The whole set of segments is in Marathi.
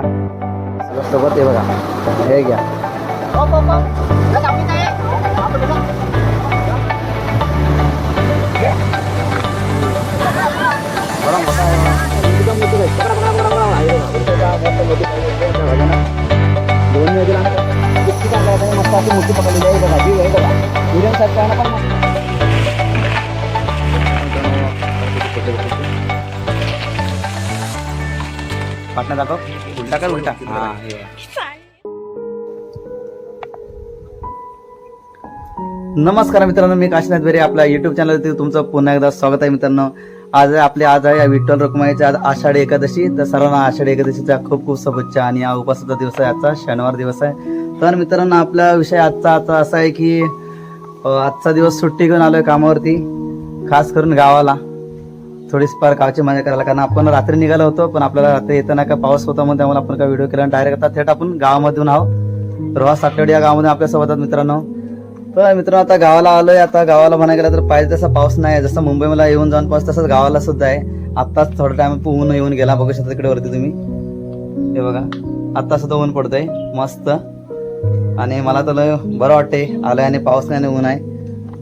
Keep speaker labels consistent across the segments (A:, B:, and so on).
A: चला सोबत आहे बघा, हे घ्या. मस्त अशी मोठी पकडलेली आहे बघा, जी आहे बघा मीडियम साईज आहे ना पण पाटणा दाखव, उलटा कर उलटा. हां नमस्कार मित्रांनो, मी काशीनाथ बेरे आपल्या युट्यूब चॅनलवरती तुमचं पुन्हा एकदा स्वागत आहे. मित्रांनो आज आहे विठ्ठल रखुमाईची आज आषाढी एकादशी. तर सर्वांना आषाढी एकादशीचा खूप खूप शुभेच्छा. आणि हा उपासाचा दिवस आहे, आजचा शनिवार दिवस आहे. तर मित्रांनो आपला विषय आजचा असा आहे की आजचा दिवस सुट्टी घेऊन आलोय कामावरती, खास करून गावाला थोडीफार गावची मजा करायला. कारण आपण रात्री निघालो होतो, पण आपल्याला रात्री येताना का पाऊस होता म्हणून त्यामुळे आपण काय व्हिडिओ केला. डायरेक्ट आता थेट आपण गावामधून आहोत. रोहा साखरेवाडी या गावामध्ये आपल्या सोबत आहेत मित्रांनो. तर मित्रांनो आता गावाला आलोय. आता गावाला म्हणायला गेलं तर पाहिजे तसा पाऊस नाही, जसं मुंबई मला येऊन जाऊन पाऊस तसंच गावाला सुद्धा आहे. आत्ताच थोडा टाइम ऊन येऊन गेला, बघू शकता तिकडे वरती तुम्ही, हे बघा आता सुद्धा ऊन पडतंय मस्त. आणि मला तर बरं वाटते आलंय, आणि पाऊस नाही ऊन आहे,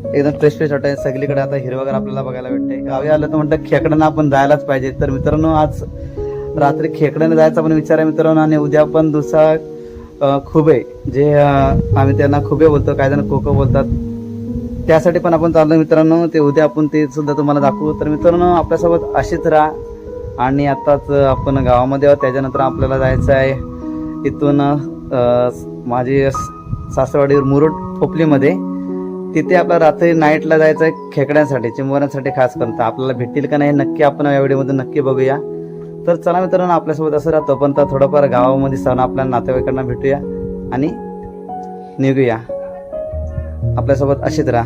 A: एकदम फ्रेश वाटतंय. सगळीकडे आता हिरवगार आपल्याला बघायला भेटते. गावी आलं तर म्हणतं खेकड्यांना आपण जायलाच पाहिजे. तर मित्रांनो आज रात्री खेकड्याने जायचा पण विचार आहे मित्रांनो. आणि उद्या पण दुसरा खुबे, जे आम्ही त्यांना खुबे बोलतो, काही जण कोको बोलतात, त्यासाठी पण आपण चाललो मित्रांनो. ते उद्या आपण ते सुद्धा तुम्हाला दाखवू. तर मित्रांनो आपल्यासोबत अशीच राहा. आणि आताच आपण गावामध्ये आहोत, त्याच्यानंतर आपल्याला जायचं आहे इथून माझी सासरवाडीवर मुरुड खोपलीमध्ये. तिथे आपल्याला रात्री नाईटला जायचं आहे खेकड्यांसाठी, चिंबोऱ्यांसाठी खास करून. आपल्याला भेटतील का नाही नक्की आपण या व्हिडिओमध्ये नक्की बघूया. तर चला मित्रांनो आपल्यासोबत असं राहतो, पण थोडंफार गावामध्ये सण आपल्या नातेवाईकांना भेटूया आणि निघूया. आपल्यासोबत अशीच राहा.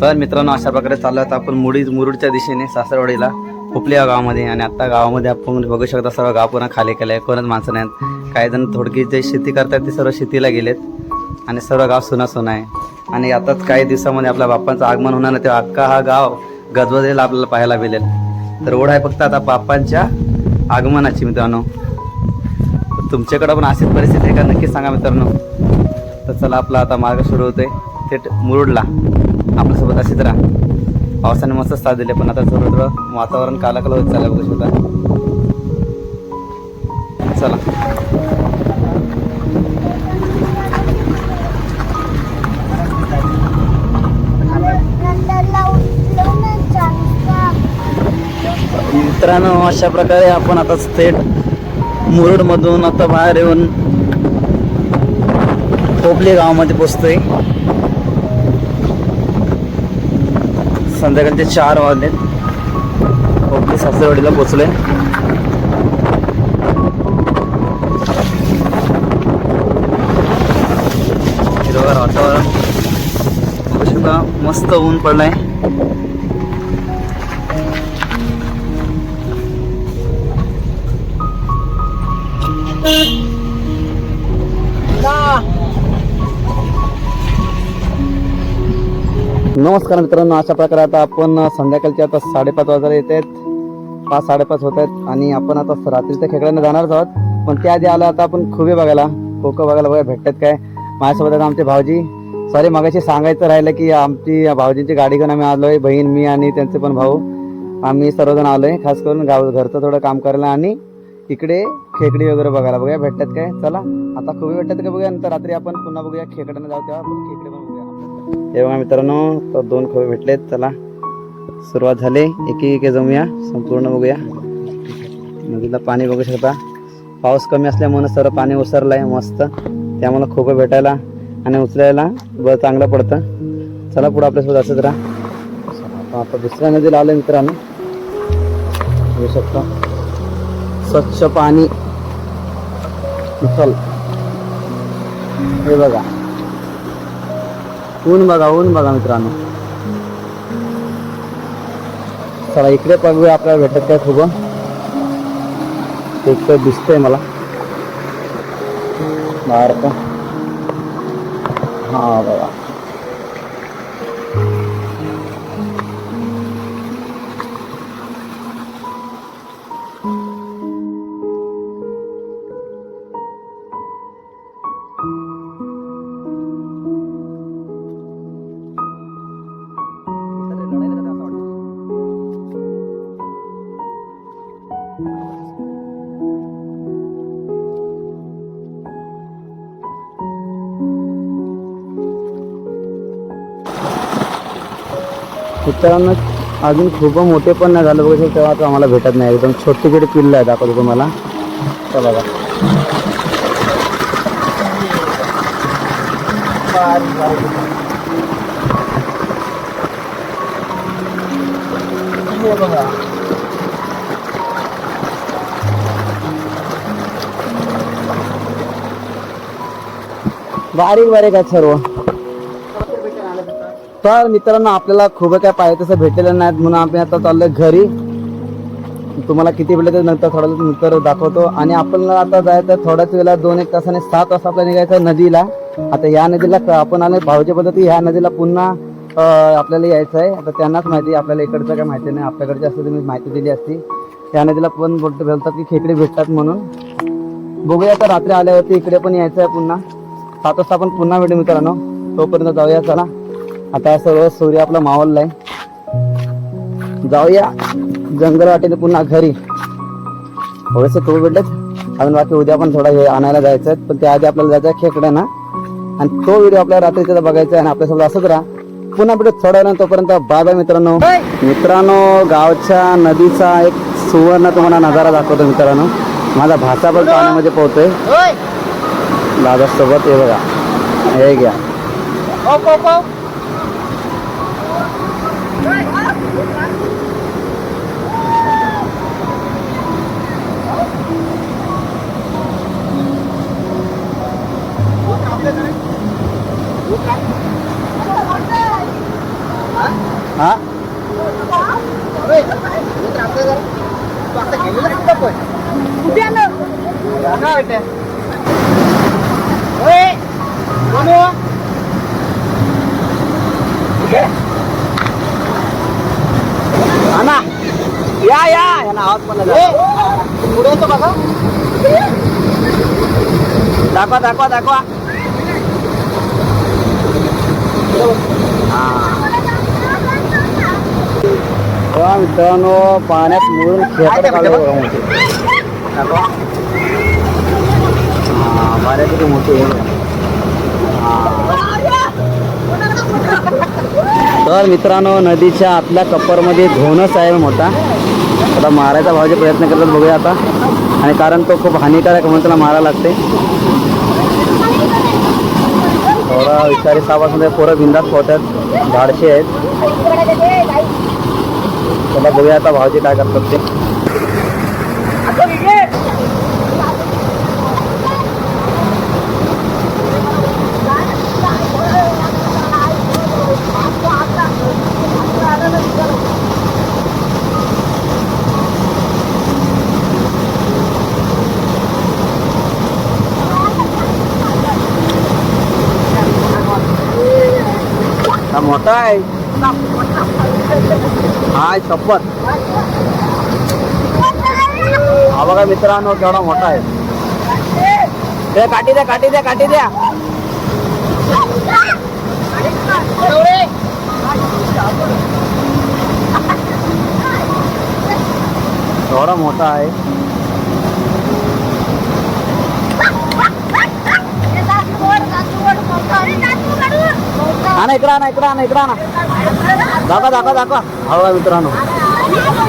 A: तर मित्रांनो अशा प्रकारे चाललो आता आपण मुरुडच्या दिशेने सासरवाडीला खोपली या गावामध्ये. आणि आता गावामध्ये आपण बघू शकता सर्व गाव पुन्हा खाली केलं आहे, कोणच माणसं नाहीत. काही जण थोडकी जे शेती करतात ते सर्व शेतीला गेलेत, आणि सर्व गाव सुना आहे. आणि आताच काही दिवसामध्ये आपल्या बाप्पांचं आगमन होणार आहे, तेव्हा अख्खा हा गाव गजबजलेला आपल्याला पाहायला मिळेल. तर ओढ आहे फक्त आता बाप्पांच्या आगमनाची मित्रांनो. तुमच्याकडं पण अशीच परिस्थिती आहे का नक्की सांगा मित्रांनो. तर चला आपला आता मार्ग सुरू होतोय थेट मुरुडला. आपल्यासोबत अशीच राहा. पावसाने मस्त साथ दिले, पण आता थोडं वातावरण कालाकाल होत चाललं बघू शकता. चला मित्रांनो अशा प्रकारे आपण आता थेट मुरुडमधून आता बाहेर येऊन खोपली गावामध्ये पोचतोय. संध्याकाळचे 4 वाजलेत. खोपली सासरवाडीला पोचलोय. हिरवगार वातावरण बघू शकता, मस्त ऊन पडलाय. नमस्कार मित्रांनो, अशा प्रकारे आता आपण संध्याकाळचे आता 5:30 वाजायला येत आहेत, 5-5:30 होत आहेत. आणि आपण आता रात्रीच्या खेकड्यांना जाणारच आहोत. पण त्याआधी आला आता आपण खुबे बघायला, कोको बघायला भेटतात काय. माझ्यासोबत आता आमचे भाऊजी, सॉरी मगाशी सांगायचं राहिलं की आमची भाऊजींची गाडी घेऊन आम्ही आलोय, बहीण मी आणि त्यांचे पण भाऊ, आम्ही सर्वजण आलोय खास करून घरचं थोडं काम करायला आणि इकडे खेकडी वगैरे बघायला. बघूया भेटतात काय. चला आता खुबे भेटतात का बघूया, नंतर रात्री आपण पुन्हा बघूया खेकड्यांना जाऊ, तेव्हा आपण खेकडे पण बघूया. हे बघा मित्रांनो, तर 2 खुबे भेटलेत. चला सुरुवात झाली, एक जमूया, संपूर्ण बघूया. नदीला पाणी बघू शकता, पाऊस कमी असल्यामुळे सर्व पाणी ओसरलंय मस्त, त्यामुळे खुबे भेटायला आणि उचलायला चांगलं पडतं. चला पुढे आपल्यासोबत असंच राहा. आता दुसऱ्या नदीला आलं मित्रांनो, बघू शकता स्वच्छ पाणी. चल हे बघा ऊन बघा मित्रांनो. चला इकडे बघूया आपल्याला भेटत काय खूप. एक तर दिसतंय मला बाहेर का. हा बघा मित्रांनो अजून खूप मोठे पण नाही झालं बघा, तेव्हा आता आम्हाला भेटत नाही. एकदम छोटे छोटे पिल्लं आहे, दाखवतो तुम्हाला. चला बघा बघा बारीक बारीक आहेत सर्व. तर मित्रांनो आपल्याला खूप काय पाहिजे तसं भेटलेलं नाहीत, म्हणून आम्ही आता चाललोय घरी. तुम्हाला किती भेटले ते नंतर थोडा नंतर दाखवतो. आणि आपण आता जायचं थोड्याच वेळेला 2-1 तासाने 7 वाजता आपल्याला निघायचं नदीला. आता या नदीला आपण आले भाऊच्या पद्धती, ह्या नदीला पुन्हा आपल्याला यायचं आहे. आता त्यांनाच माहिती, आपल्याला इकडचं काय माहिती नाही. आपल्याकडचे असते तुम्ही माहिती दिली असती. त्या नदीला पण बोलतात की खेकडे भेटतात म्हणून. बघूया आता रात्री आल्यावरती इकडे पण यायचं आहे पुन्हा. 7 वाजता आपण पुन्हा भेटू मित्रांनो. तोपर्यंत जाऊया चला. आता सर्व सूर्य आपला मावळलाय. जाऊया जंगल वाटेने पुन्हा घरी. थोडेसे तो भेटलेत अजून, बाकी उद्या पण थोडा हे आणायला जायचं आहे. पण त्याआधी आपल्याला जायचं आहे खेकड्यांना. आणि तो व्हिडिओ आपल्याला रात्रीचा बघायचा आहे. आणि आपल्यासोबत असंच राहा. पुन्हा भेटू थोड्या वेळानं. तोपर्यंत बाय बाय मित्रांनो. गावच्या नदीचा एक सुवर्ण तुम्हाला नजारा दाखवतो मित्रांनो. माझा भाचा पण पाण्यामध्ये पोहतोय दादा सोबत. हे बघा, हे घ्या. हा ना या ना आवाज पण पुढे येतो बघा. दाखवा दाखवा दाखवा. मित्रांनो पाण्यात मुरून खेकडे काढले बघा मोठे. पाण्यात किती मोठे. तर मित्रांनो नदीच्या आतल्या कप्परमध्ये घोणस आहे मोठा. आता मारायचा भावाचे प्रयत्न करतात, बघूया आता. आणि कारण तो खूप हानिकारक म्हणून त्याला मारायला लागते. थोडा विचारी सापासून पोरं बिंदात पोहतात, धाडशे आहेत. त्याला बघूया आता भावजी काय करतात ते. मोठा आहे हाय शपथ. हा बघा मित्रांनो केवढा मोठा आहे. ते काठी द्या काठी द्या काठी द्या. केवढा मोठा आहे. इकडं आणा इकडं आणा इकडं आणा. दाखवा दाखवा दाखवा. हवा मित्रांनो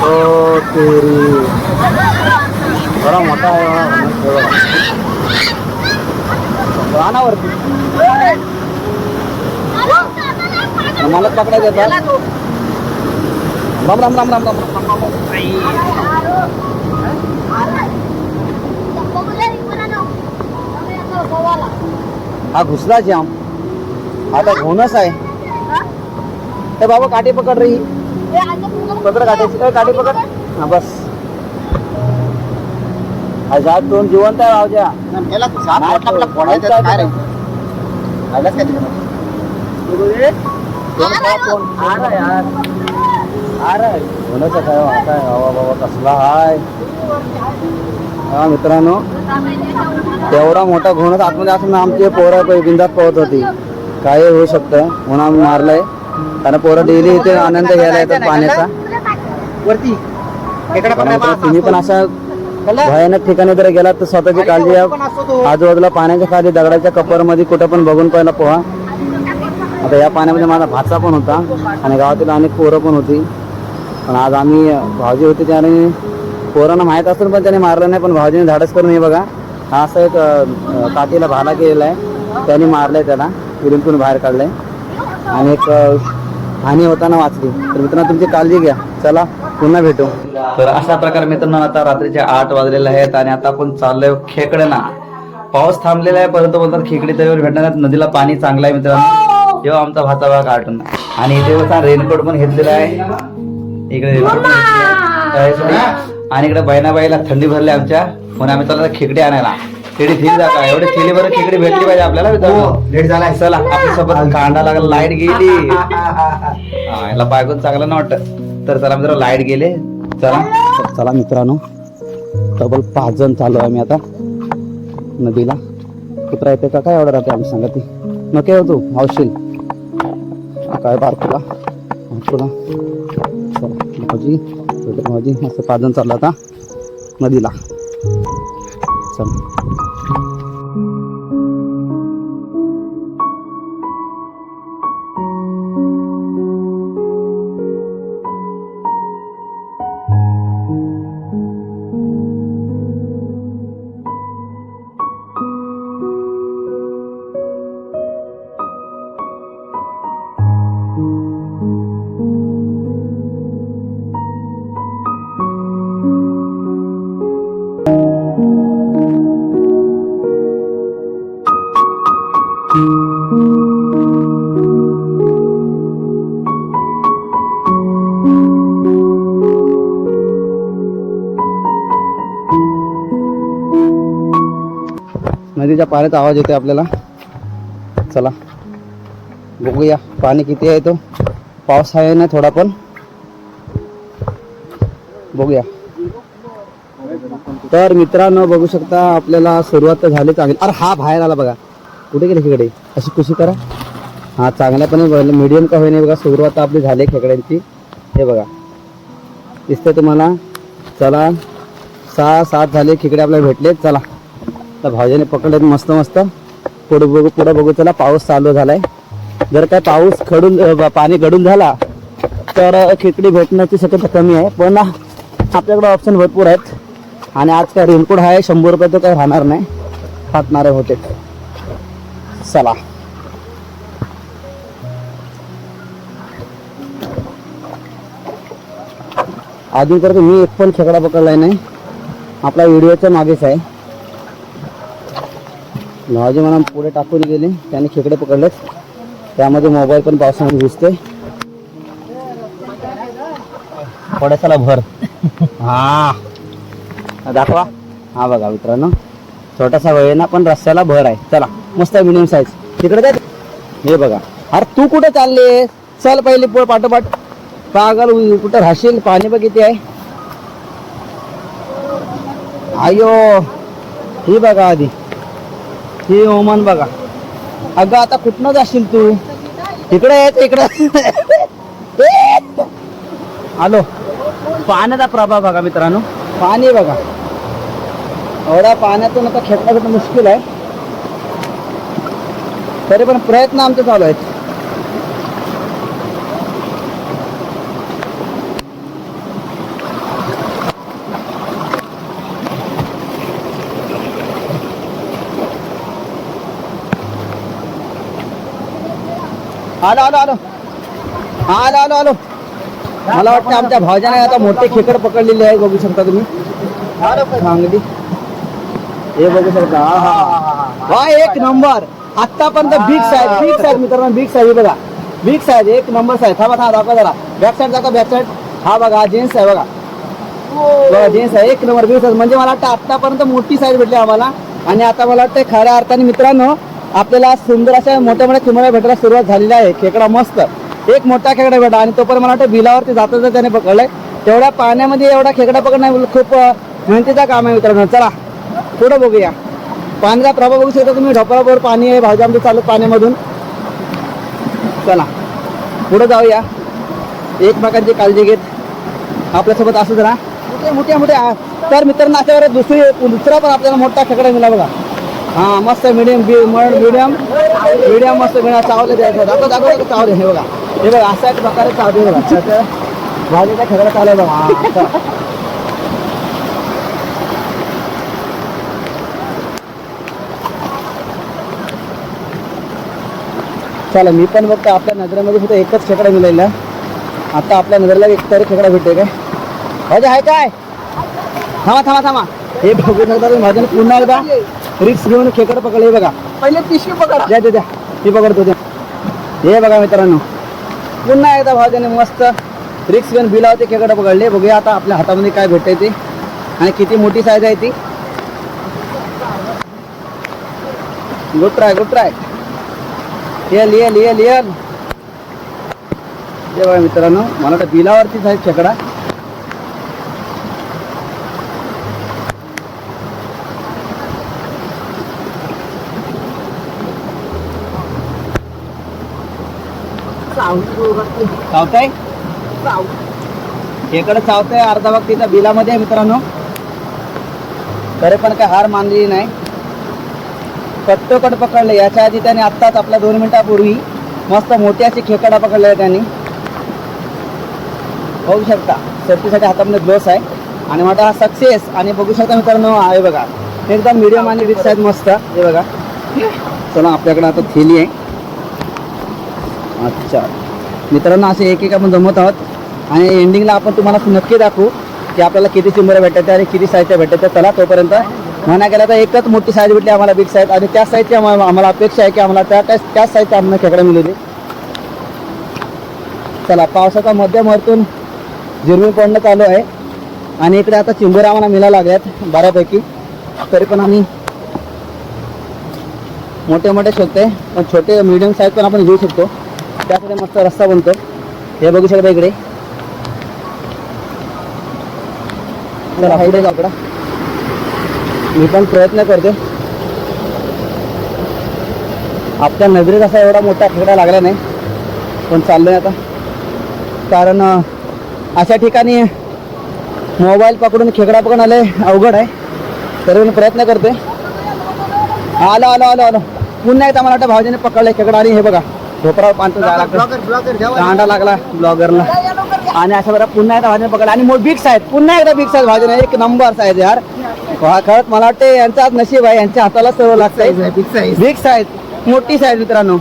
A: हो तेरी थोडा मोठा आहे. रानावरती मला पकडायचं येतात. राम राम राम राम राम. हा घुसला जाम. आता घोणस आहे. ए बाबा काठी पकड रही. पकड काठी काठी पकड. हा बस हजार दोन जिवंत आहे भावजा. घोणस काय हवा बाबा कसला हाय. हा मित्रांनो एवढा मोठा घोणस आतमध्ये असून आमचे पोरं बिंदात पोहत होती. काय होऊ शकतं म्हणून आम्ही मारलंय. कारण पोरं डेली इथे आनंद घ्यायला येतात पाण्याचा. वरती तुम्ही पण अशा भयानक ठिकाणी जर गेलात तर स्वतःची काळजी घ्या. आजूबाजूला पाण्याच्या खाली दगडाच्या कप्परमध्ये कुठं पण बघून पहिला पोहा. आता या पाण्यामध्ये माझा भाचा पण होता आणि गावातील अनेक पोरं पण होती. पण आज आम्ही भाऊजी होते त्याने पोरांना माहीत असून पण त्याने मारलं नाही. पण भाऊजीने धाडस करून हे बघा हा असं एक काठीला भाला केलेला आहे. त्याने मारलाय त्याला विहिरीतून बाहेर काढलंय आणि एक हानी होताना वाचली. तर मित्रांनो तुमची काळजी घ्या. चला पुन्हा भेटू. तर अशा प्रकारे मित्रांनो आता रात्रीचे 8 वाजलेले आहेत आणि आता आपण चाललोय खेकड्यांना. पाऊस थांबलेला आहे परंतु बोलतात खेकडी तळीवर भेटणार आहेत. नदीला पाणी चांगलं आहे मित्रांनो. जेव्हा आमचा भाचा बघा काढून आणि इथे बघा रेनकोट पण घेतलेला आहे. इकडे आणि इकडे बहिणाबाईला थंडी भरली आमच्या म्हणून आम्ही चाललो खेकडे आणायला. खेडी थेली जाता एवढी थेली बरं खेकडी भेटली पाहिजे आपल्याला. लेट झालाय. चला आपल्या सोबत कांडा लागला. लाईट गेली याला बायकोन चांगलं ना वाटत. तर चला मित्रांनो लाईट गेले. चला मित्रांनो डबल 5 जण चालू आम्ही आता नदीला. कुत्रा येते का काय एवढं राहते आम्ही सांगा ती नको होतो हौशील काय बारकुला चला भाऊजी भाऊजी असं 5 जण चाललं आता नदीला. चला नदीच्या पाण्याचा आवाज येतोय आपल्याला. चला बघूया पाणी किती आहे. तो पाऊस आहे ना थोडा पण बघूया. तर मित्रांनो बघू शकता आपल्याला सुरुवात तर झाली चांगली. अरे हा बाहेर आला बघा. कुठे गेले खेकडे. अशी खुशी करा. हा चांगल्यापणे मीडियम का होईना बघा. सुरुवात आपली झाली खेकड्यांची. हे बघा दिसतंय तुम्हाला. चला 6-7 झाले खेकडे आपल्याला भेटले. चला तर भाऊजीने पकडले मस्त मस्त. पुढे बघू. चला पाऊस चालू झालाय. जर काय पाऊस पाणी गडून झाला तर खेकडी भेटण्याची शक्यता कमी आहे. पण आपल्याकडे ऑप्शन भरपूर आहेत आणि आज काय रेनकोट आहे 100 रुपये तो काय राहणार नाही. फाटणारे होते. चला अजून तर मी एक पण खेकडा पकडलाय नाही. आपला व्हिडिओच्या मागेच आहे. भाऊजी मला पुढे टाकून गेले. त्याने खेकडे पकडलेत. त्यामध्ये मोबाईल पण पावसामध्ये भिजतोय. थोड्यासाला भर. हा दाखवा. हा बघा मित्रांनो छोटासा वळेना पण रस्त्याला भर आहे. चला मस्त मिडियम साईज तिकडे जात. हे बघा. अरे तू कुठे चालले. चल पहिली पोळ पाठोपाठ. पागल कुठं राहशील. पाणी बघ किती आहे. आयो ही बघा आधी ही ओमान बघा. अगं आता कुठनं जाशील तू. इकडे येत इकडे आलो. पाण्याचा प्रभाव बघा मित्रांनो. पाणी बघा. एवढ्या पाण्यातून आता खेळणं मुश्किल आहे. तरी पण प्रयत्न आमचे चालू आहेत. आलो आलो आलो आलो आलो आलो. मला वाटतं आमच्या भावजाने आता मोठे खेकड पकडलेले आहे. बघू शकता तुम्ही चांगली. हे बघू शकता. हा एक नंबर. आतापर्यंत बिग साईज मित्रांनो. बिग साईज बघा. बिग साईज एक नंबर साईज. थांबा दाखवा जरा. बॅक साईड दाखवा. Back side. हा बघा जीन्स आहे बघा. बघा जीन्स आहे एक नंबर बिग साईज. म्हणजे मला वाटतं आतापर्यंत मोठी साईज भेटली आम्हाला. आणि आता मला वाटतं खऱ्या अर्थाने मित्रांनो आपल्याला सुंदर अशा मोठ्या मोठ्या चिमण्या भेटायला सुरुवात झालेली आहे. खेकडा मस्त एक मोठा खेकडा भेटा. आणि तो पण मला वाटतं बिलावरती जाता जाता त्याने पकडलाय. तेवढ्या पाण्यामध्ये एवढा खेकडा पकडणं खूप मेहनतीचा काम आहे मित्रांनो. चला पुढे बघूया. पाण्याचा प्रभाव बघू शकता तुम्ही. ढोपरावर पाणी आहे. भाऊजी आमचं चालू पाण्यामधून. चला पुढे जाऊया. एकमेकांची काळजी घेत आपल्यासोबत असंच राहा. मोठ्या तर मित्रांनो अशा दुसरा पण आपल्याला मोठा खेकडा मिळाला बघा. हा मस्त मीडियम मीडियम मस्त मिळा चावले द्यायचं. दाखव चावले. हे बघा अशा एक प्रकारे चावले बघा. त्याच्या भाजीचा खेकडा चालू आहे बघा. हा असं. चला मी पण बघतो आपल्या नजरेमध्ये फक्त एकच खेकडा मिळालेला. आता आपल्या नजरेला एक तरी खेकडा भेटते काय? भाजी आहे काय? थांबा. हे बघू शकता तुम्ही. भाजीने पुन्हा एकदा रिक्स घेऊन खेकडा पकडले बघा. पहिले पिशवी पकड द्या ती पकडतो द्या. हे बघा मित्रांनो, पुन्हा एकदा भाजीने मस्त रिक्स घेऊन बिलावते खेकडा पकडले. बघूया आता आपल्या हातामध्ये काय भेटते ते आणि किती मोठी साईज आहे ती. Good try. लियल हे बघा मित्रांनो, मला तर बिलावरतीच आहे खेकडा. चावताय खेकडा चावताय. अर्धा भाग तिचा बिलामध्ये आहे मित्रांनो. तरी पण काय हार मानली नाही. कट्टोकट पकडले. याच्या आधी त्याने आत्ताच आपल्या 2 मिनिटापूर्वी मस्त मोठी अशी खेकडा पकडले त्यांनी. बघू शकता सेफ्टीसाठी हातामध्ये ग्लोव्स आहे आणि माझा हा सक्सेस. आणि बघू शकता मित्रांनो आहे बघा एकदम मीडियम आणि रिच आहेत मस्त. हे बघा. चला आपल्याकडे आता थेली आहे. अच्छा मित्रांनो, असे एक आपण जमवत आहोत आणि एंडिंगला आपण तुम्हाला नक्की दाखवू की आपल्याला किती चिंबऱ्या भेटतात आणि किती साईजच्या भेटतात. चला तोपर्यंत म्हणा गेला तर एकच मोठी साईज भेटली आम्हाला, बिग साईज. आणि त्या साईजची आम्हाला अपेक्षा आहे की आम्हाला त्याच साईजच्या आम्हाला खेकडा मिळू. चला पावसाचा मध्यम वरतून झिरमी पडणं चालू आहे आणि इकडे आता चिंबोऱ्या आम्हाला मिळायला लागल्यात बऱ्यापैकी. तरी पण आम्ही मोठे शोधते, पण छोटे मीडियम साईज पण आपण घेऊ शकतो. त्यासाठी मस्त रस्ता बनतो. हे बघू शकता इकडे. चला इकडे जाऊ. मी पण प्रयत्न करते. आपल्या नजरेत असा एवढा मोठा खेकडा लागला नाही, पण चाललोय आता. कारण अशा ठिकाणी मोबाईल पकडून खेकडा पकडून आले अवघड आहे. तरी पण प्रयत्न करते. आलो पुन्हा एकदा मला वाटतं भाऊजीने पकडले खेकडा. आणि हे बघा ढोपरावर पांतो दांडा लागला ब्लॉगरला. आणि अशा बरं पुन्हा एकदा भाजीने पकडला. आणि बिग साईज, पुन्हा एकदा बिग साईज भाजीने. एक नंबर साईज यार. खरंच मला वाटतं यांचं आज नशीब आहे. यांच्या हाताला सवय लागते. बिग साईज मोठी साईज मित्रांनो.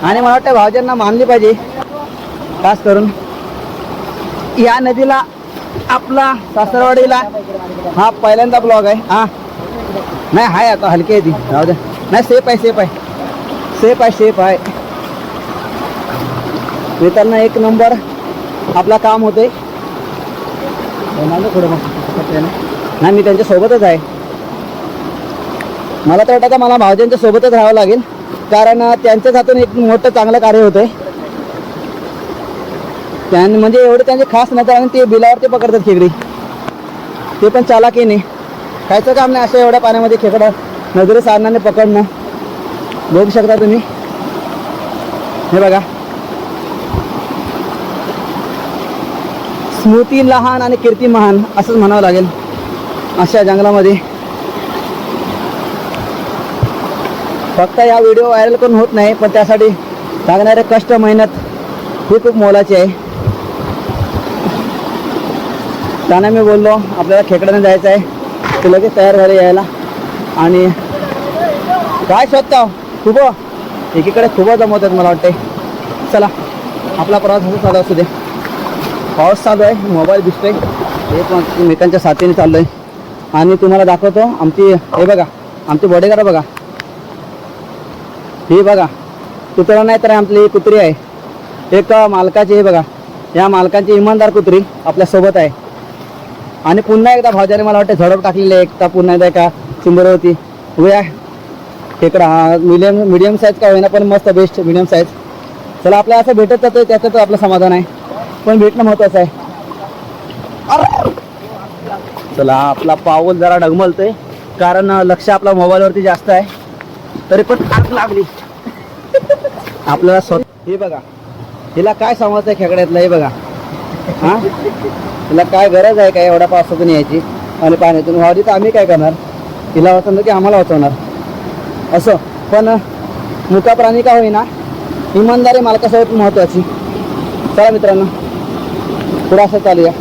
A: आणि मला वाटतं भाऊजींना मानली पाहिजे. खास करून या नदीला आपला सासरवाडीला हा पहिल्यांदा ब्लॉग आहे. हा नाही आहे आता हलकी आहे ती. राहू द्या. नाही सेफ आहे मित्रांनो. एक नंबर आपला काम होते. नाही मी त्यांच्या सोबतच आहे. मला तर वाटतं मला भाऊजींच्या सोबतच राहावं लागेल. कारण त्यांच्याच हातून एक मोठं चांगलं कार्य होतंय. म्हणजे एवढे त्यांचे खास नजर आणि ते बिलावरती पकडतात खेकडी. ते पण चालाकीने. कायचं काम नाही अशा एवढ्या पाण्यामध्ये खेकडा नजरे साधनाने पकडणं. बघू शकता तुम्ही. हे बघा स्मृती लहान आणि कीर्ती महान असंच म्हणावं लागेल अशा जंगलामध्ये. फक्त या व्हिडिओ व्हायरल करून होत नाही, पण त्यासाठी लागणारे कष्ट मेहनत ही खूप मोलाची आहे. त्यांना मी बोललो आपल्याला खेकड्याने जायचं आहे. ते लगेच तयार झाले यायला. आणि काय शोधता खूप एकीकडे खूप जमवतात मला वाटते. चला आपला प्रवास असं चालू असू दे. पाऊस चालू आहे, मोबाईल दिसतोय. हे पण एकमेकांच्या साथीने चाललो आहे. आणि तुम्हाला दाखवतो आमची. हे बघा आमची बॉडीगार्ड बघा. ही बघा कुत्रा नाही तर आपली कुत्री आहे. एक मालकाची. हे बघा या मालकांची इमानदार कुत्री आपल्यासोबत आहे. आणि पुन्हा एकदा भाऊजाने मला वाटतं झडप टाकलेली आहे. एकदा पुन्हा एकदा एका चिंबर होती उभ्या खेकडा. हा मीडियम साईज का होईना पण मस्त बेस्ट मीडियम साईज. चला आपल्या असं भेटत जातं त्याचं तर आपलं समाधान आहे, पण भेटणं महत्त्वाचं आहे. चला आपला पाऊल जरा डगमलतोय कारण लक्ष आपला मोबाईलवरती जास्त आहे. तरी पण आग लागली आपल्याला स्वतः. हे बघा हिला काय समजतंय खेकड्यातलं. हे बघा हा तिला काय गरज आहे काय एवढ्या पावसातून यायची आणि पाण्यातून व्हावी. तर आम्ही काय करणार. तिला वाचवणार की आम्हाला वाचवणार. असं. पण मुका प्राणी का होईना, इमानदारी मालकासोबत महत्वाची. चला मित्रांनो पुढे असं चालूया.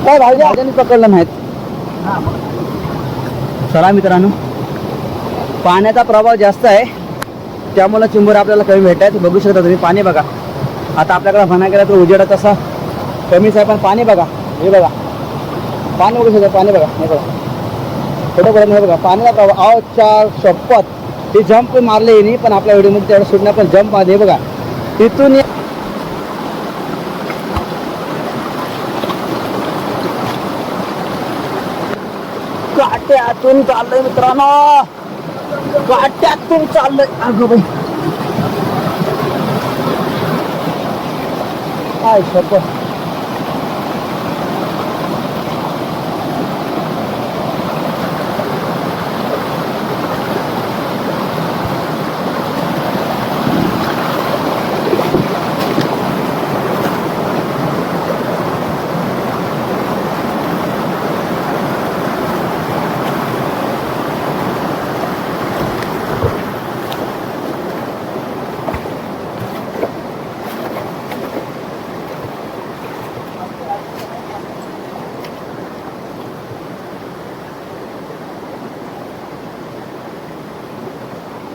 A: काय भाज्यांनी पकडलं नाहीत. चला मित्रांनो, पाण्याचा प्रभाव जास्त आहे त्यामुळे चिंबोरे आपल्याला कमी भेटतात. बघू शकता तुम्ही, पाणी बघा. आता आपल्याकडे म्हणा गेला तर उजेडा तसा कमीच आहे, पण पाणी बघा. हे बघा पाणी बघू शकता, पाणी बघा. हे बघा फोटो करून हे बघा पाण्याचा प्रभाव. आव चार शपथ, ते जंप मारले नाही पण आपल्या व्हिडिओमध्ये तेवढं सुटणार, पण जंप मारले बघा तिथून. काट्यातून चाललंय मित्रांनो, काट्यातून चाललंय. अगं बाई काय शपथ.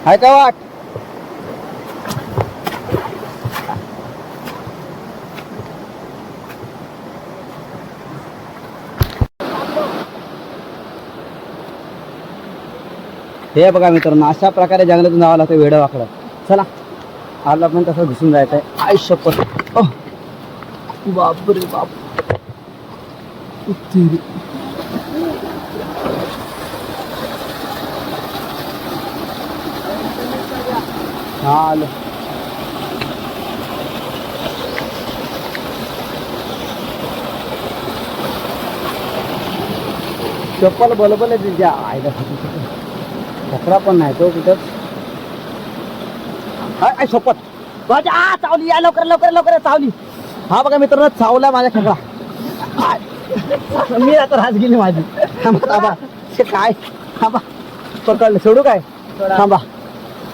A: हाय का वाट. हे बघा मित्रांनो, अशा प्रकारे जंगलातून जावं लागतं वेडं वाकडं. चला आला पण तसं घुसून जायचं आहे. आय शपथ. बाप रे बाप. हा आलो. चप्पल बलबल आहे तिच्या आईला. कचरा पण नाही तो कुठं. आय शपथ. चावली या लवकर लवकर लवकर चावली. हा बघा मित्रांनो, चावला माझ्या खेकडा. मी आता राज गेली माझी. थांबा काय, थांबा पकडलं. सोडू काय, थांबा.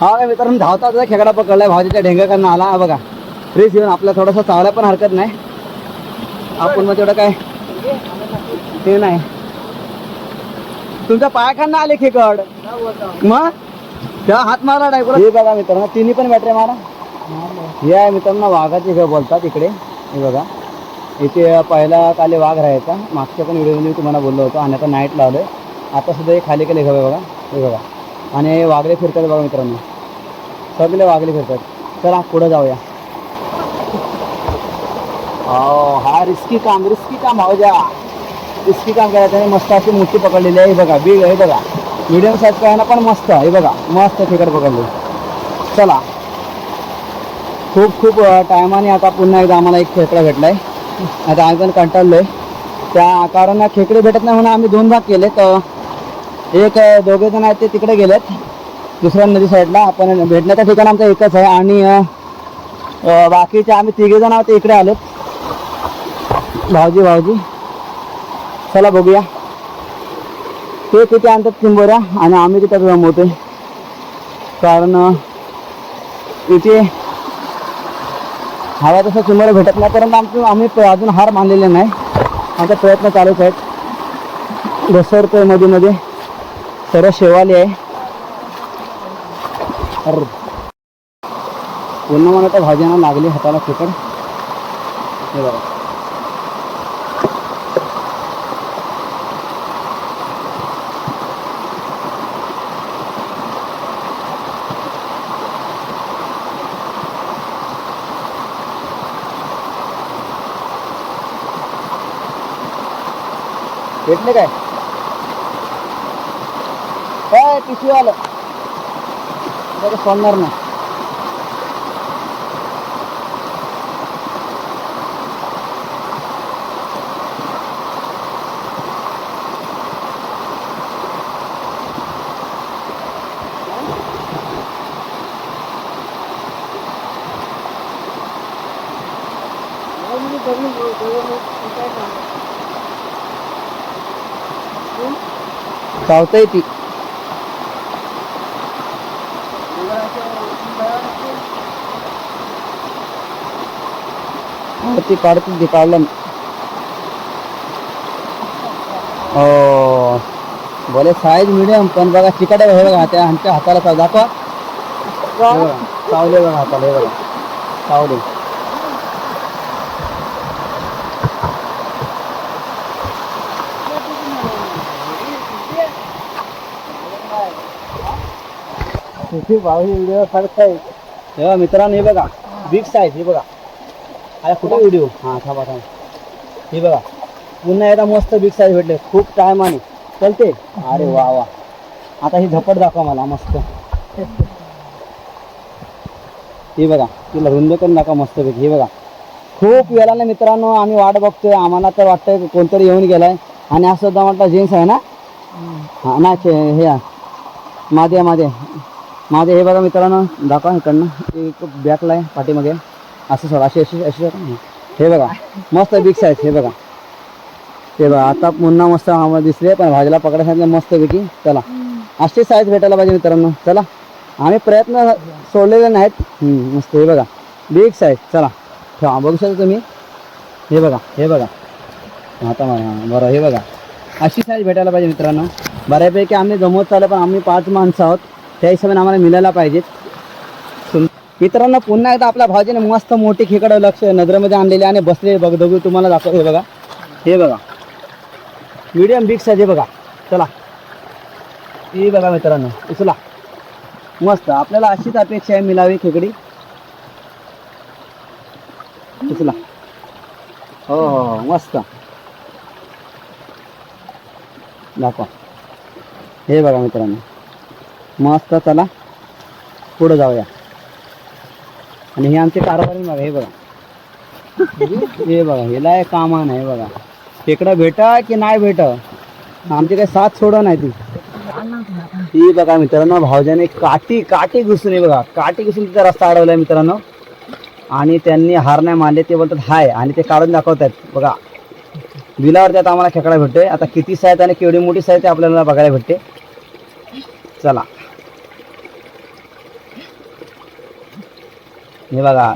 A: हा काय मित्रांनो, धावता खेकडा पकडलाय. भाजीच्या ढेंगाकडनं आला. हा बघा फ्रेश येऊन आपला थोडासा चावला पण हरकत नाही. आपण मग तेवढं काय ते नाही. तुमच्या पायाखांना आले खेकड, मग त्या हात मारा डायपर. हे बघा मित्रांनो, तिन्ही पण बॅटरी मारा. हे आहे मित्रांनो वाघाचे घर बोलतात इकडे. हे बघा इथे पहिला काले वाघ राहायचा. मागच्या पण व्हिडिओमध्ये मी तुम्हाला बोललो होतो. आणि आता नाईट लावलं. आता सुद्धा हे खाली केले घर बघा. हे बघा आणि वाघले फिरतात बघा मित्रांनो, सगळे वाघले फिरतात. चला पुढे जाऊया. हा रिस्की काम भावजा. रिस्की काम करायचं आहे. मस्त अशी मोठी पकडलेली आहे. बघा बिग आहे बघा, मीडियम साईज काय पण मस्त. हे बघा मस्त खेकड पकडले. चला खूप टायमाने आता पुन्हा एकदा आम्हाला एक खेकडा भेटलाय. आता आम्ही पण कंटाळलोय त्या कारण खेकडे भेटत नाही म्हणून आम्ही 2 भाग केले. तर एक दोघे जण आहेत ते तिकडे गेलेत दुसऱ्या नदी साईडला. आपण भेटण्याचं ठिकाण आमचं एकच आहे. आणि बाकीचे आम्ही 3 जण आहोत इकडे आलोत. भाऊजी चला बघूया ते किती आणतात चिंबोऱ्या आणि आम्ही तिथे जमवतोय. कारण इथे हवा तसं चिंबोऱ्या भेटत नाही. परंतु आम्ही अजून हार मानलेले नाही. आमचा प्रयत्न चालूच आहेत. घसरतोय मध्ये सर्व शेवाली आहे. अरे पुन्हा मला तर भाज्यांना लागली हाताला खेकड. हे बघा भेटले काय पिशवी आलं बरं सोडणार नाही. चावतंय ती. काढती ते काढलं. हो बोले साईज मिडियम, पण बघा चिकट आहे. हे बघा त्या आमच्या हाताला दाखवा. सावले बघा हाताला, हे बघा सावले. तेव्हा मित्रांनो हे बघा बिग साईज. हे बघा अरे कुठे व्हिडिओ, हां थांबा. हे बघा पुन्हा एकदा मस्त बिग साईज भेटले, खूप टायमाने चलते. अरे वा वा. आता ही झपट दाखवा मला मस्त. हे बघा तिला रुंद करून दाखवा मस्त पैकी. हे बघा खूप वेळाने मित्रांनो आम्ही वाट बघतोय. आम्हाला तर वाटतंय कोणतरी येऊन गेलाय. आणि असं सुद्धा म्हटलं जीन्स आहे ना, हां ना हे माझे हे बघा मित्रांनो दाखवा इकडनं. एक बॅकला आहे पाठीमागे, असं सोडा अशी. हे बघा मस्त बिग साईज. हे बघा ते बघा आता पुन्हा मस्त आम्हाला दिसले, पण भाजीला पकडायसाठी मस्त पैकी. चला अशी साईज भेटायला पाहिजे मित्रांनो. चला आम्ही प्रयत्न सोडलेले नाहीत. मस्त. हे बघा बिग साईज. चला ठेवा, बघू शकता तुम्ही. हे बघा आता बरं. हे बघा अशी साईज भेटायला पाहिजे मित्रांनो. बऱ्यापैकी आम्ही जमवत चालू, पण आम्ही 5 माणसं आहोत, त्या हिशोबाने आम्हाला मिळायला पाहिजेत. मित्रांनो पुन्हा एकदा आपल्या भाजीने मस्त मोठी खेकडं लक्ष नजरेमध्ये आणलेली आणि बसले बघ दगू तुम्हाला दाखव. हे बघा मीडियम बिग साईज. हे बघा चला ही बघा मित्रांनो उचला मस्त. आपल्याला अशीच अपेक्षा आहे मिळावी खेकडी. उचला. हो मस्त दाखवा. हे बघा मित्रांनो मस्त. चला पुढे जाऊया. आणि हे आमचे कारभारी बघा. हे बघा हेला एक कामान आहे बघा. खेकडा भेटा की नाही भेटा, आमची काही साथ सोडा नाही ती. ही बघा मित्रांनो भावजाने काठी घुसून. हे बघा काठी घुसून तिचा रस्ता अडवलाय मित्रांनो. आणि त्यांनी हार नाही मानले, ते बोलतात हाय, आणि ते काढून दाखवत आहेत बघा. बिलावर त्यात आम्हाला खेकडा भेटतोय. आता किती साईज आणि केवढी मोठी साईज ते आपल्याला बघायला भेटते. चला हे बघा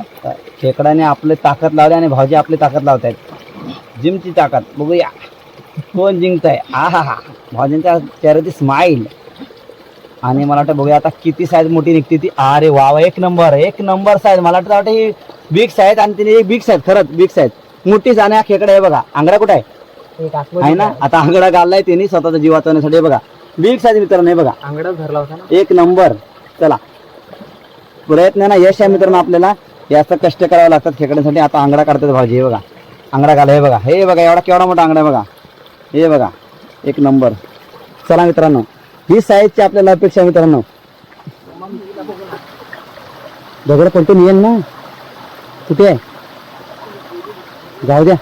A: खेकड्याने आपले ताकद लावली आणि भाऊजी आपली ताकद लावत आहेत. जिमची ताकद बघूया कोण जिंकत आहे. हा भाऊजींच्या चेहऱ्याची स्माईल. आणि मला वाटतं बघूया आता किती साईज मोठी निघते ती. अरे वा एक नंबर साईज. मला वाटतं ही बिग साईज, आणि तिने एक बिग साईज, खरंच बिग साईज मोठीच. आणि हा खेकडा आहे बघा. आंगडा कुठे आहे ना, आता आंगडा घाललाय त्यांनी स्वतःचा जीव वाचवण्यासाठी. बघा बिग साईज मित्रांनो. हे बघा आंगडा धरला होता ना, एक नंबर. चला प्रयत्न ना यश आहे मित्रांनो. आपल्याला जास्त कष्ट करावं लागतात खेकड्यांसाठी. आता आंगडा काढतात भाजी. हे बघा आंगडा घाला. हे बघा एवढा केवढा मोठा आंगडा आहे बघा. हे बघा एक नंबर. चला मित्रांनो ही साईजची आपल्याला अपेक्षा मित्रांनो. दगड पलटून येईल ना, कुठे आहे जाऊ द्या.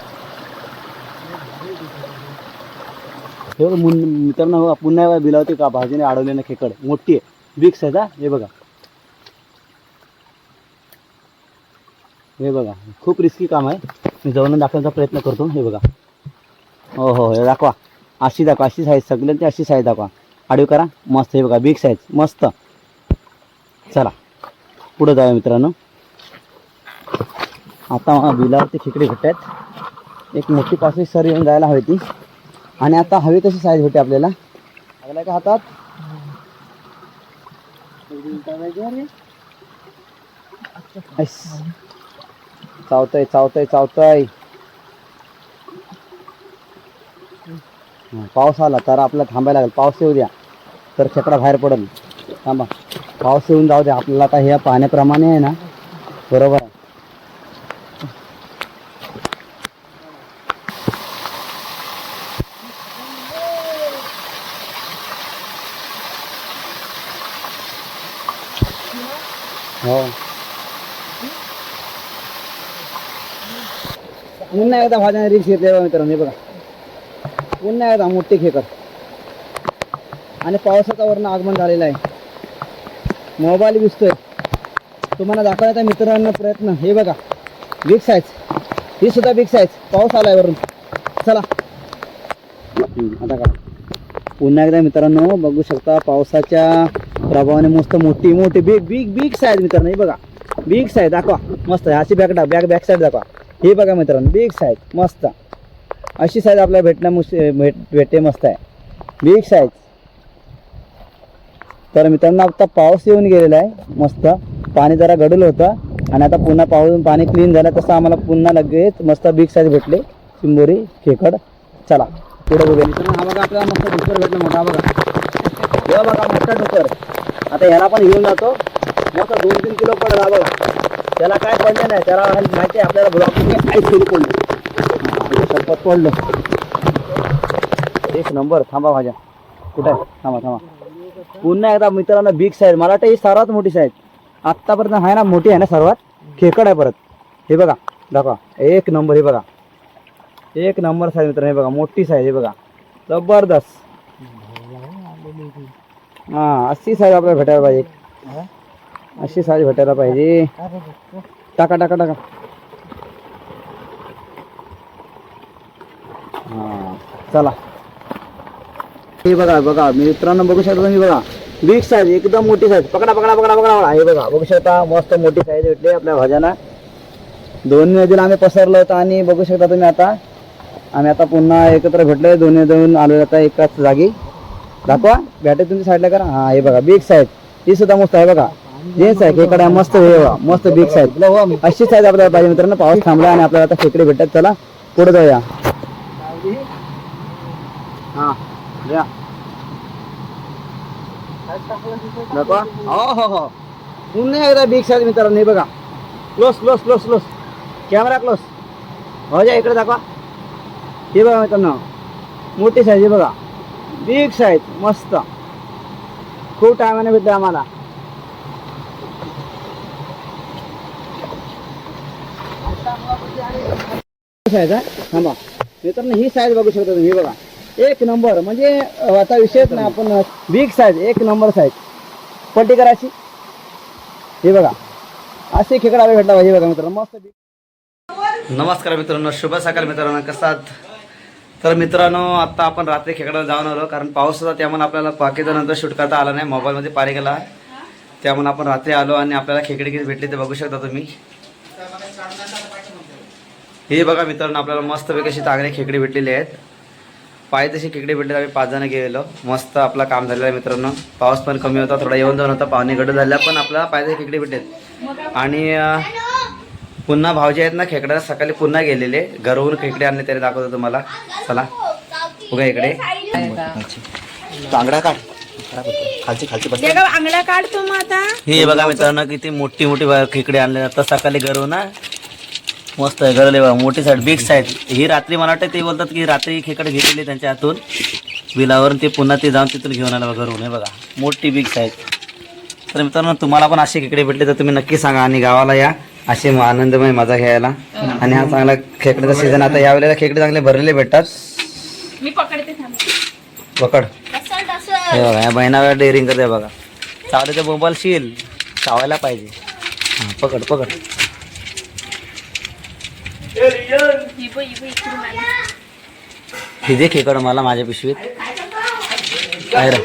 A: मित्रांनो पुन्हा बिलावते का भाजीने अडवले ना खेकड. मोठी आहे बिग साईज. हे बघा खूप रिस्की काम आहे. मी जवळ दाखवण्याचा प्रयत्न करतो. हे बघा हो हे दाखवा. अशी साईज सगळ्यांची अशी साईज दाखवा. आडवी करा मस्त. हे बघा बिग साईज मस्त. चला पुढे जाऊया मित्रांनो. आता बिलावरती खेकडे भेटत आहेत. एक मोठी पाचवी सर येऊन जायला हवी ती. आणि आता हवी तशी साईज भेटते आपल्याला. लागलाय का हातात. चावतय. पाऊस आला तर आपल्याला थांबायला लागेल. पाऊस येऊ द्या तर खेकडा बाहेर पडेल. थांबा पाऊस येऊन जाऊ द्या. आपल्याला आता ह्या पाण्याप्रमाणे आहे ना, बरोबर आहे. हो पुन्हा एकदा भाज्याने रिक्स घेतले मित्रांनो. हे बघा पुन्हा एकदा मोठी खेकड. आणि पावसाचा वरून आगमन झालेला आहे. मोबाईल दिसतोय तुम्हाला दाखवण्याचा मित्रांनो प्रयत्न. हे बघा बिग साईज. ही सुद्धा बिग साईज. पाऊस आलाय वरून. चला आता का पुन्हा एकदा मित्रांनो बघू शकता पावसाच्या प्रभावाने मस्त मोठी बिग साईज मित्रांनो. हे बघा बिग साईज दाखवा मस्त. अशी बॅक साईड दाखवा. हे बघा मित्रांनो बिग साईज मस्त. अशी साईज आपल्याला भेटते मस्त आहे बिग साईज. तर मित्रांनो आता पाऊस येऊन गेलेला आहे मस्त. पाणी जरा गडूल होतं आणि आता पुन्हा पाणी क्लीन झालं तसं आम्हाला पुन्हा लगेच मस्त बिग साईज भेटले चिंबोरी खेकड. चला पुढे बघूया. हा बघा आपल्याला मस्त डुकर भेटला मोठा बघा. हे बघा मोठा डुकर. आता ह्याला पण घेऊन जातो. मस्त 2-3 किलो पडला बघा. त्याला काय पडलं नाही, त्याला माहिती आहे आपल्याला ब्लॉक काय सुरू पडलं पडलं. एक नंबर. थांबा भाज्या कुठे आहे, थांबा. पुन्हा एकदा मित्रांनो बिग साईज. मला वाटतं ही सर्वात मोठी साईज आत्तापर्यंत आहे ना, मोठी आहे ना सर्वात. खेकड आहे परत. हे बघा दाखवा एक नंबर. हे बघा एक नंबर साईज मित्रांनो. हे बघा मोठी साईज. हे बघा जबरदस्त. हां अशी साईज आपल्याला भेटायला पाहिजे. अशी साईज भेटायला पाहिजे. टाका. हां चला. हे बघा मित्रांनो बघू शकता तुम्ही. बघा बिग साईज एकदम मोठी साईज. पकडा. हे बघा बघू शकता मस्त मोठी साईज भेटली आपल्या भाज्यांना. दोन्ही नदीला आम्ही पसरलो होतो आणि बघू शकता तुम्ही आता आम्ही आता पुन्हा एकत्र भेटलोय. दोन्ही जाऊन आलो आता एकाच जागी. दाखवा बॅटे तुमच्या साईडला करा. हां हे बघा बिग साईज. ही सुद्धा मस्त आहे बघा. जेन्स आहे खेकडा मस्त. हे बघा मस्त बिग साईज. अशी साईज आपल्याला पाहिजे मित्रांनो. पाऊस थांबला आणि आपल्याला आता खेकडे भेटतात. चला पुढे जाऊया. हां या दाखवा. हो पुन्हा एकदा बिग साईज मित्रांनो. हे बघा क्लोज कॅमेरा क्लोज हो जा इकडे दाखवा. हे बघा मित्रांनो मोठी साईज. हे बघा बिग साईज मस्त. खूप टायमाने भेटले आम्हाला. साईज आहे. थांबा मित्रांनो ही साईज बघू शकता तुम्ही. बघा एक नंबर. म्हणजे आता विषयच नाही. आपण बिग साईज एक नंबर साईज. पट्टी करायची. हे बघा असे खेकडा भेटला पाहिजे. बघा मित्रांनो मस्त. नमस्कार मित्रांनो, शुभ सकाळ मित्रांनो. कसात? तर मित्रांनो आता आपण रात्री खेकडाला जाऊन आलो कारण पाऊस होता. त्यामुळे आपल्याला बाकीचा नंतर शूट करता आला नाही. मोबाईलमध्ये पाणी गेला त्यामुळे आपण रात्री आलो आणि आपल्याला खेकडे किती भेटले ते बघू शकता तुम्ही. हे बघा मित्रांनो आपल्याला मस्तपैकी अशी चांगले खेकडे भेटलेले आहेत. पाहिजे तशी खेकडे भेटले. आम्ही 5 जण गेलो. मस्त आपला काम झालेलं आहे मित्रांनो. पाऊस पण कमी होता, थोडा येऊन जाऊन होता, पाणी गडू झाला पण आपल्याला पाहिजे खेकडे भेटलेत. आणि पुन्हा भावजी आहेत ना खेकड्याला सकाळी पुन्हा गेलेले घरून खेकडे आणले तरी दाखवतो तुम्हाला. चला बघा इकडे. आंगडा काढ खालची
B: आंगडा काढतो मग आता.
A: हे बघा मित्रांनो किती मोठी खेकडे आणले आता सकाळी घरून. मस्त आहे गरले बघा मोठी साईड बिग साईड. ही रात्री मला वाटतं ते बोलतात की रात्री खेकडे घेतलेले त्यांच्या हातून बिलावरून. ते पुन्हा ते जाऊन तिथून घेऊन आलं घरून. हे बघा मोठी बिग साईज. तर मित्रांनो तुम्हाला पण असे खेकडे भेटले तर तुम्ही नक्की सांगा आणि गावाला या असे आनंदमय मजा घ्यायला. आणि हा चांगला खेकड्याचा सीझन. आता यावेळेला खेकडे चांगले भरलेले भेटतात.
B: मी पकडते.
A: पकड. हे बघा या बहिणाला डेअरिंग करते बघा. चावले ते बोंबाल शील चावायला पाहिजे. हां पकड. ही दे खेकड मला माझ्या पिशवीत. काय रे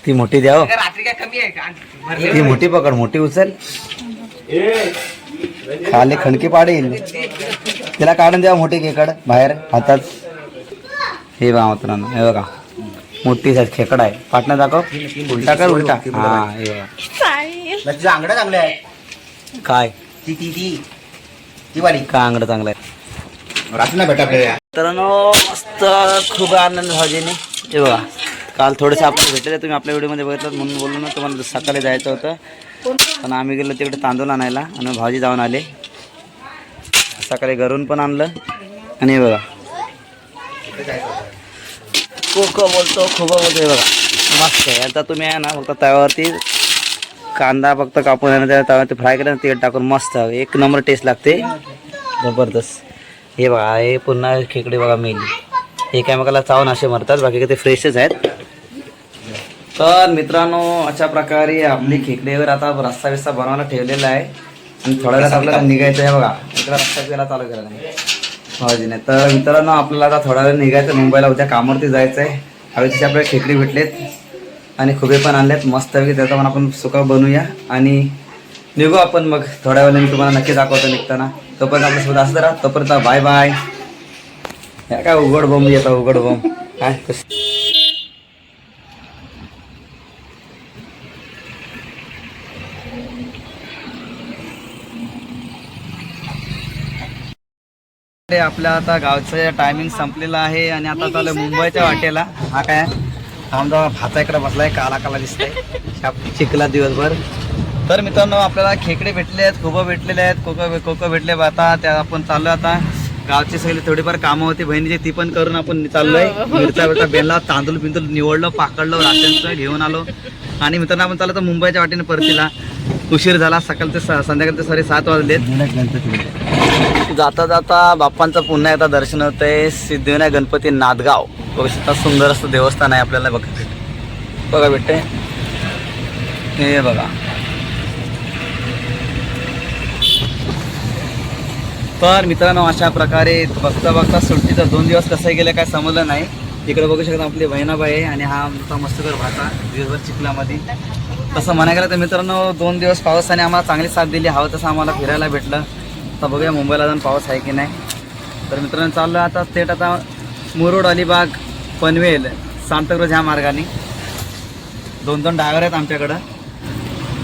A: ती मोठी द्या. ती मोठी पकड. मोठी उचल. खाली खणकी पाडेल. तिला काढून द्या मोठी खेकड बाहेर हातात. हे बघा मित्रांनो हे बघा मोठी साईज खेकड आहे. पाटणा दाखव. उलटा कर उलटा. हा हे बघा आंगडा चांगले आहे. काय ती वाली का आंगडा चांगला आहे. रात्री भेटा मित्रांनो मस्त खूप आनंद भाजीने. हे बघा काल थोडेसे आपल्याला भेटले तुम्ही आपल्या व्हिडिओमध्ये बघितलं म्हणून बोललो ना तुम्हाला सकाळी जायचं होतं पण आम्ही गेलो तिकडे तांदूळ आणायला आणि भाजी जाऊन आले. सकाळी घरून पण आणलं आणि हे बघा खोबं बोलतो. हे बघा मस्त आहे. आता तुम्ही आहे ना फक्त तव्यावरती कांदा फक्त कापून आहे ना त्या तव्यावरती फ्राय केलं तेल टाकून मस्त एक नंबर टेस्ट लागते जबरदस्त. हे बघा हे पुन्हा खेकडे बघा मेली. एकामेकाला चावून असे मरतात बाकी ते फ्रेशच आहेत. तर मित्रांनो अशा प्रकारे आपली खेकडेवर आता रस्सा बिस्सा बनवायला ठेवलेला आहे आणि थोड्या वेळात आपल्याला निघायचं आहे. बघा इकडे रस्ता केला चालू केला नाही भाजीने. तर मित्रांनो आपल्याला आता थोड्या वेळ निघायचं मुंबईला. उद्या कामावरती जायचं आहे. हवे तसे आपल्याला खेकडे भेटलेत आणि खुबे पण आणलेत मस्तपैकी. त्याचा पण आपण सुका बनवूया आणि निघू आपण मग थोड्या वेळाने. मी तुम्हाला नक्की दाखवतो निघताना. तोपर्यंत आपल्यासोबत असं राहा. तोपर्यंत बाय बाय. काय उघड बॉम्ब येतात, उघड बॉम्ब काय आपल्या आता गावचं टायमिंग संपलेलं आहे आणि आता चालू मुंबईच्या वाटेला. हा काय आमचा भाचा इकडे बसलाय, काला काला दिसतंय चिखला दिवसभर. तर मित्रांनो आपल्याला खेकडे भेटले आहेत, खोबं भेटलेले आहेत, कोको भेटले. आता त्या आपण चाललोय. आता गावची सगळी थोडीफार कामं होती बहिणीची, ती पण करून आपण चाललोय. मिरचा बेनला, तांदूळ बिंदूळ निवडलं, पाकडलं, राशनचं घेऊन आलो आणि मित्रांनो आपण चाललो तर मुंबईच्या वाटेने परतीला. उशीर झाला, सकाळचे संध्याकाळचे 7:30 वाजलेत. जाता जाता बाप्पांचं पुन्हा एकदा दर्शन होतंय. सिद्धिविनायक गणपती नादगाव. बघू सुंदर असं देवस्थान आहे, आपल्याला बघा भेटते. हे बघा. तर मित्रांनो अशा प्रकारे बघता बघता सुट्टीचं 2 दिवस कसं गेले काय समजलं नाही. इकडे बघू शकता आपली बहिणाबाई आहे आणि हा आमचा मस्तकर भाता दिवसभर चिखलामध्ये. तसं म्हणायला गेलं तर मित्रांनो 2 दिवस पावसाने आम्हाला चांगली साथ दिली. हवं तसं आम्हाला फिरायला भेटलं. आता बघूया मुंबईला जाऊन पाऊस आहे की नाही. तर मित्रांनो चाललो आता थेट आता मुरुड, अलिबाग, पनवेल, सांताक्रूज ह्या मार्गाने. 2 ड्रायव्हर आहेत आमच्याकडं.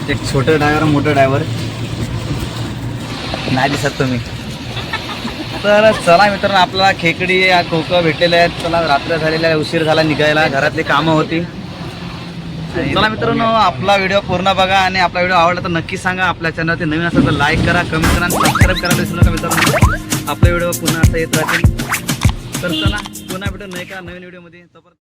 A: एक छोटं ड्रायव्हर, मोठं ड्रायव्हर. नाही दिसत तुम्ही. तर चला मित्रांनो आपल्याला खेकडी कोकं भेटलेले आहेत. चला रात्र झालेला आहे, उशीर झाला निघायला, घरातली कामं होती. चला मित्रांनो आपला व्हिडिओ पूर्ण बघा आणि आपला व्हिडिओ आवडला तर नक्की सांगा. आपल्या चॅनलवरती नवीन असेल तर लाईक करा, कमेंट करा आणि सबस्क्राईब करायला विसरू नका मित्रांनो. आपला व्हिडिओ पुन्हा असा येत राहतील. तर चला पुन्हा भेटू नाही का नवीन व्हिडिओमध्ये.